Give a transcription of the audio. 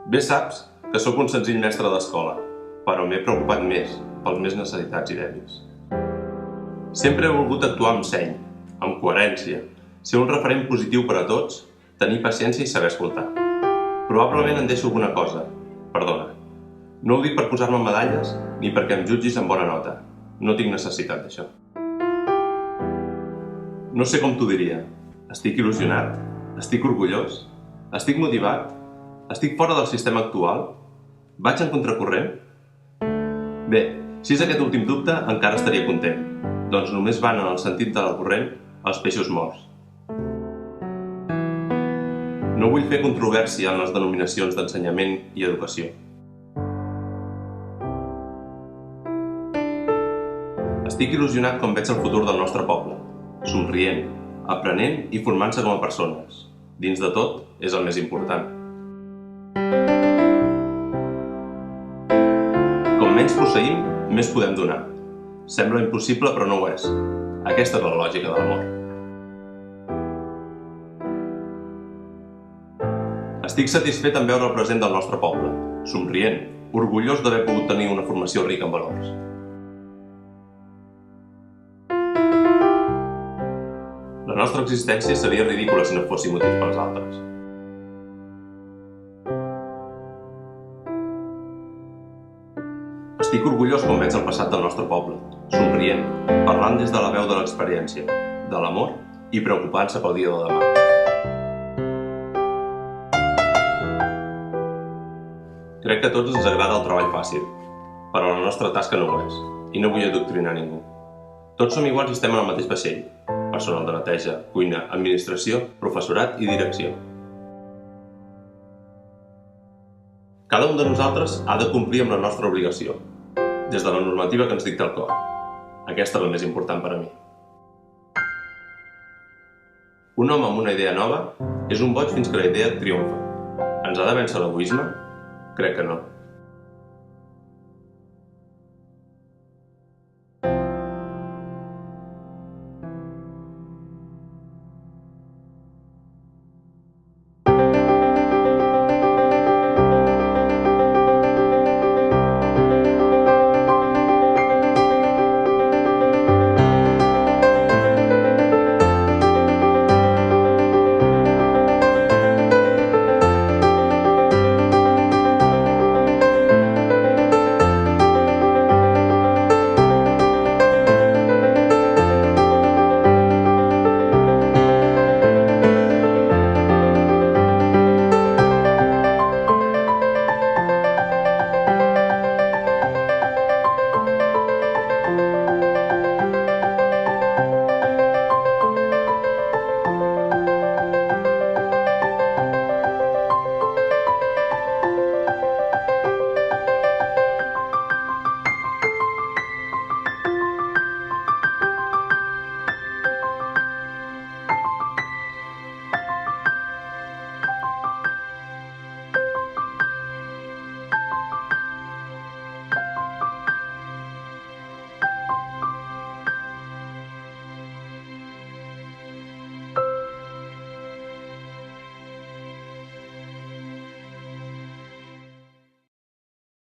Bé saps que sóc un senzill mestre d'escola, però m'he preocupat més pels més necessitats i dèbils. Sempre he volgut actuar amb seny, amb coherència, ser un referent positiu per a tots, tenir paciència i saber escoltar. Probablement em deixo alguna cosa, perdona. No ho dic per posar-me medalles ni perquè em jutgis amb bona nota. No tinc necessitat d'això. No sé com t'ho diria. Estic il·lusionat? Estic orgullós? Estic motivat? Estic fora del sistema actual? Vaig en contracorrent? Bé, si és aquest últim dubte, encara estaria content. Doncs només van en el sentit de la corrent els peixos morts. No vull fer controvèrsia en les denominacions d'ensenyament i educació. Estic il·lusionat com veig el futur del nostre poble, somrient, aprenent i formant-se com a persones. Dins de tot, és el més important. Com menys posseïm, més podem donar. Sembla impossible, però no ho és. Aquesta és la lògica de l'amor. Estic satisfet en veure el present del nostre poble, somrient, orgullós d'haver pogut tenir una formació rica en valors. La nostra existència seria ridícula si no fóssim útils pels altres. Estic orgullós com veig el passat del nostre poble, somrient, parlant des de la veu de l'experiència, de l'amor i preocupant-se pel dia de demà. Crec que a tots ens agrada el treball fàcil, però la nostra tasca no ho és, i no vull adoctrinar ningú. Tots som iguals i estem en el mateix vaixell, personal de neteja, cuina, administració, professorat i direcció. Cada un de nosaltres ha de complir amb la nostra obligació, des de la normativa que ens dicta el cor. Aquesta és la més important per a mi. Un home amb una idea nova és un boig fins que la idea triomfa. Ens ha de vèncer l'egoisme? Crec que no.